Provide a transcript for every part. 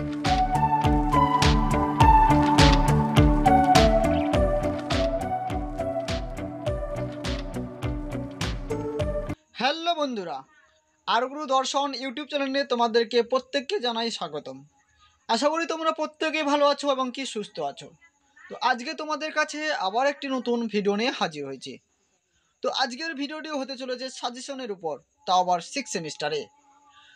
Hello বন্ধুরা, আরগুরু দর্শন YouTube চ্যানেলে তোমাদেরকে প্রত্যেককে জানাই স্বাগতম। আশা করি তোমরা প্রত্যেকেই ভালো আছো এবং কি সুস্থ আছো। তো আজকে তোমাদের কাছে আবার একটি নতুন ভিডিও নিয়ে হাজির হয়েছি। তো আজকের ভিডিওটি হতে চলেছে সাজেশনের উপর, তাও আবার 6 সেমিস্টারে।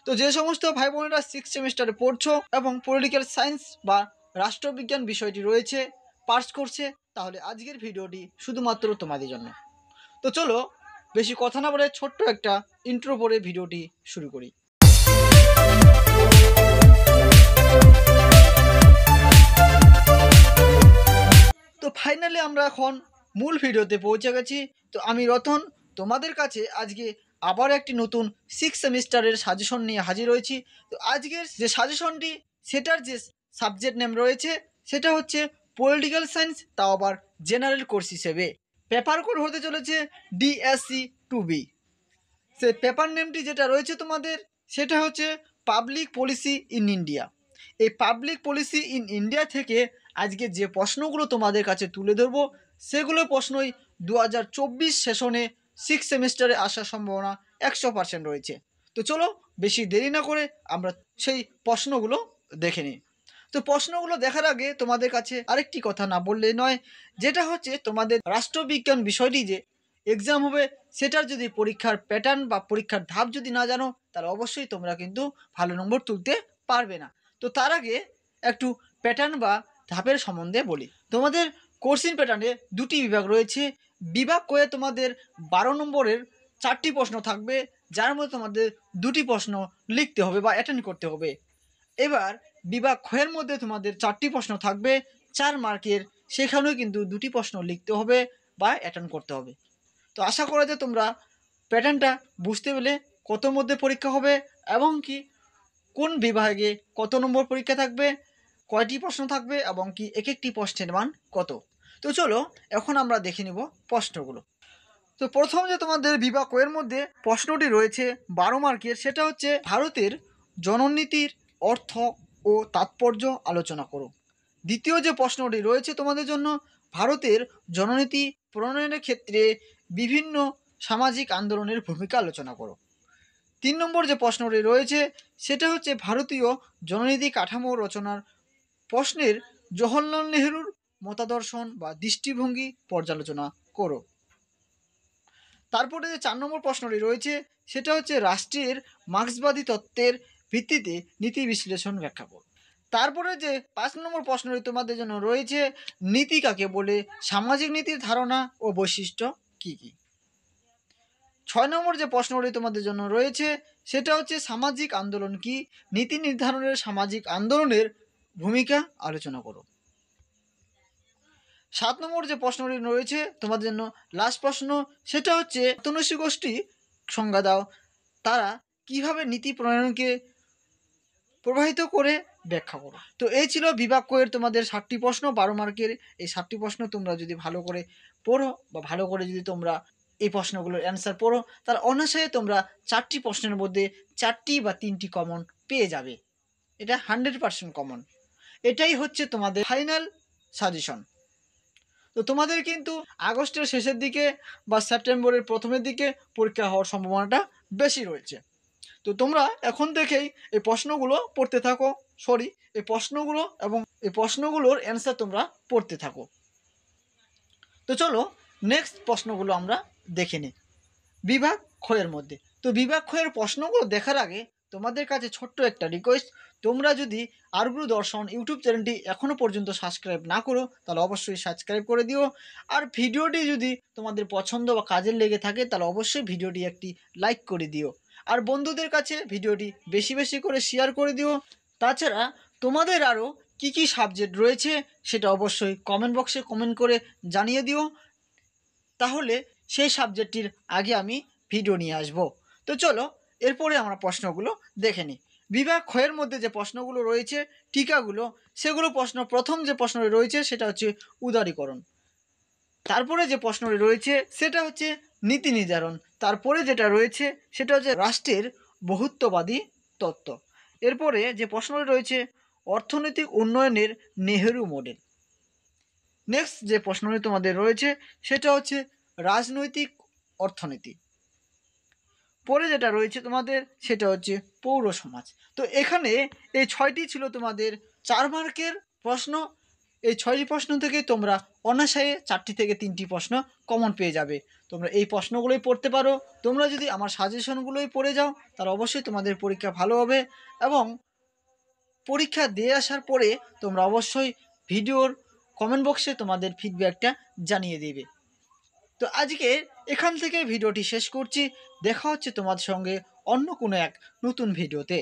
তো যে সমস্ত ভাই বোনেরা 6 সেমিস্টারে পড়ছো এবং পলিটিক্যাল সায়েন্স বা রাষ্ট্রবিজ্ঞান বিষয়টি রয়েছে, পাস করছে, তাহলে আজকের ভিডিওটি শুধুমাত্র তোমাদের জন্য। তো চলো বেশি কথা না বলে ছোট্ট একটা ইন্ট্রো পরে ভিডিওটি শুরু করি। তো ফাইনালি আমরা এখন মূল ভিডিওতে পৌঁছে গেছি। তো আমি রতন তোমাদের কাছে আজকে আবার একটি নতুন 6 সেমিস্টারের সাজেশন নিয়ে হাজির হয়েছি। তো আজকের যে সাজেশনটি, সেটার যে সাবজেক্ট নেম রয়েছে সেটা হচ্ছে পলিটিক্যাল সায়েন্স, তাও আবার জেনারেল কোর্স হিসেবে। পেপার কোড হতে চলেছে ডিএসসি 2B। সেই পেপার নেমটি যেটা রয়েছে তোমাদের, সেটা হচ্ছে পাবলিক পলিসি ইন ইন্ডিয়া। এই পাবলিক পলিসি ইন ইন্ডিয়া থেকে আজকে যে প্রশ্নগুলো তোমাদের কাছে তুলে ধরবো, সেগুলো প্রশ্নই 2024 সেশনে 6 সেমিস্টারে আসার সম্ভাবনা 100% রয়েছে। তো চলো বেশি দেরি না করে আমরা সেই প্রশ্নগুলো দেখে নিই। তো প্রশ্নগুলো দেখার আগে তোমাদের কাছে আরেকটি কথা না বললে নয়, যেটা হচ্ছে তোমাদের রাষ্ট্রবিজ্ঞান বিষয়টি যে এক্সাম হবে, সেটার যদি পরীক্ষার প্যাটার্ন বা পরীক্ষার ধাপ যদি না জানো, তাহলে অবশ্যই তোমরা কিন্তু ভালো নম্বর তুলতে পারবে না। তো তার আগে একটু প্যাটার্ন বা ধাপের সম্বন্ধে বলি। তোমাদের কোর্সিং প্যাটার্নে দুটি বিভাগ রয়েছে। বিভাগ কয়ে তোমাদের 12 নম্বরের 4টি প্রশ্ন থাকবে, যার মধ্যে তোমাদের 2টি প্রশ্ন লিখতে হবে বা অ্যাটেন্ড করতে হবে। এবার বিভাগ ক্ষয়ের মধ্যে তোমাদের 4টি প্রশ্ন থাকবে 4 মার্কের, সেখানেও কিন্তু 2টি প্রশ্ন লিখতে হবে বা অ্যাটেন্ড করতে হবে। তো আশা করা যায় তোমরা প্যাটার্নটা বুঝতে পেলে কত মধ্যে পরীক্ষা হবে এবং কি কোন বিভাগে কত নম্বর পরীক্ষা থাকবে, কয়টি প্রশ্ন থাকবে এবং কি এক একটি প্রশ্নের মান কত। তো চলো এখন আমরা দেখে নিব প্রশ্নগুলো। তো প্রথম যে তোমাদের বিভাগ এর মধ্যে প্রশ্নটি রয়েছে 12 মার্কের, সেটা হচ্ছে ভারতের জননীতির অর্থ ও তাৎপর্য আলোচনা করো। দ্বিতীয় যে প্রশ্নটি রয়েছে তোমাদের জন্য, ভারতের জননীতি প্রণয়নের ক্ষেত্রে বিভিন্ন সামাজিক আন্দোলনের ভূমিকা আলোচনা করো। 3 নম্বর যে প্রশ্নটি রয়েছে সেটা হচ্ছে ভারতীয় জননীতি কাঠামো রচনার প্রশ্নের জওহরলাল নেহরুর মতাদর্শন বা দৃষ্টিভঙ্গি পর্যালোচনা করো। তারপরে যে 4 নম্বর প্রশ্নটি রয়েছে সেটা হচ্ছে রাষ্ট্রের মার্ক্সবাদী তত্ত্বের ভিত্তিতে নীতি বিশ্লেষণ ব্যাখ্যা করো। তারপরে যে 5 নম্বর প্রশ্নটি তোমাদের জন্য রয়েছে, নীতি কাকে বলে, সামাজিক নীতির ধারণা ও বৈশিষ্ট্য কি কি। 6 নম্বর যে প্রশ্নটি তোমাদের জন্য রয়েছে সেটা হচ্ছে সামাজিক আন্দোলন কি, নীতি নির্ধারণের সামাজিক আন্দোলনের ভূমিকা আলোচনা করো। 7 নম্বর যে প্রশ্নটি রয়েছে তোমাদের জন্য লাস্ট প্রশ্ন, সেটা হচ্ছে তনুশ্রী গোষ্ঠী সংজ্ঞা দাও, তারা কিভাবে নীতি প্রণয়নকে প্রবাহিত করে ব্যাখ্যা করো। তো এই ছিল বিভাগ কোয়ের তোমাদের 7টি প্রশ্ন, 12 মার্কের। এই 7টি প্রশ্ন তোমরা যদি ভালো করে পড়ো বা ভালো করে যদি তোমরা এই প্রশ্নগুলোর অ্যান্সার পড়ো, তার অনায়াসে তোমরা 4টি প্রশ্নের মধ্যে 4টি বা 3টি কমন পেয়ে যাবে। এটা 100% কমন। এটাই হচ্ছে তোমাদের ফাইনাল সাজেশন। তো তোমাদের কিন্তু আগস্টের শেষের দিকে বা সেপ্টেম্বরের প্রথমের দিকে পরীক্ষা হওয়ার সম্ভাবনাটা বেশি রয়েছে। তো তোমরা এখন থেকেই এই প্রশ্নগুলো পড়তে থাকো, এই প্রশ্নগুলো এবং এই প্রশ্নগুলোর অ্যান্সার তোমরা পড়তে থাকো। তো চলো নেক্সট প্রশ্নগুলো আমরা দেখে নিই বিভাগ ক্ষয়ের মধ্যে। তো বিভাগ ক্ষয়ের প্রশ্নগুলো দেখার আগে তোমাদের কাছে ছোট্ট একটা রিকোয়েস্ট, তোমরা যদি আরগুরু দর্শন ইউটিউব চ্যানেলটি এখনও পর্যন্ত সাবস্ক্রাইব না করো, তাহলে অবশ্যই সাবস্ক্রাইব করে দিও। আর ভিডিওটি যদি তোমাদের পছন্দ বা কাজের লেগে থাকে, তাহলে অবশ্যই ভিডিওটি একটি লাইক করে দিও। আর বন্ধুদের কাছে ভিডিওটি বেশি বেশি করে শেয়ার করে দিও। তাছাড়া তোমাদের আরও কী কী সাবজেক্ট রয়েছে সেটা অবশ্যই কমেন্ট বক্সে কমেন্ট করে জানিয়ে দিও, তাহলে সেই সাবজেক্টটির আগে আমি ভিডিও নিয়ে আসব। তো চলো এরপরে আমরা প্রশ্নগুলো দেখে নিই। বিভাগ ক্ষয়ের মধ্যে যে প্রশ্নগুলো রয়েছে টিকাগুলো, সেগুলো প্রথম যে প্রশ্নটি রয়েছে সেটা হচ্ছে উদারীকরণ। তারপরে যে প্রশ্নটি রয়েছে সেটা হচ্ছে নীতি নির্ধারণ। তারপরে যেটা রয়েছে সেটা হচ্ছে রাষ্ট্রের বহুত্ববাদী তত্ত্ব। এরপরে যে প্রশ্নটি রয়েছে অর্থনৈতিক উন্নয়নের নেহেরু মডেল। নেক্সট যে প্রশ্নটি তোমাদের রয়েছে সেটা হচ্ছে রাজনৈতিক অর্থনীতি। পরে যেটা রয়েছে তোমাদের সেটা হচ্ছে পৌর সমাজ। তো এখানে এই 6টি ছিল তোমাদের 4 মার্কের প্রশ্ন। এই 6টি প্রশ্ন থেকে তোমরা অনায়াসে 4টি থেকে 3টি প্রশ্ন কমন পেয়ে যাবে। তোমরা এই প্রশ্নগুলোই পড়তে পারো। তোমরা যদি আমার সাজেশনগুলোই পড়ে যাও তাহলে অবশ্যই তোমাদের পরীক্ষা ভালো হবে, এবং পরীক্ষা দিয়ে আসার পরে তোমরা অবশ্যই ভিডিওর কমেন্ট বক্সে তোমাদের ফিডব্যাকটা জানিয়ে দেবে। তো আজকে এখান থেকে ভিডিওটি শেষ করছি। দেখা হচ্ছে তোমাদের সঙ্গে অন্য কোনো এক নতুন ভিডিওতে।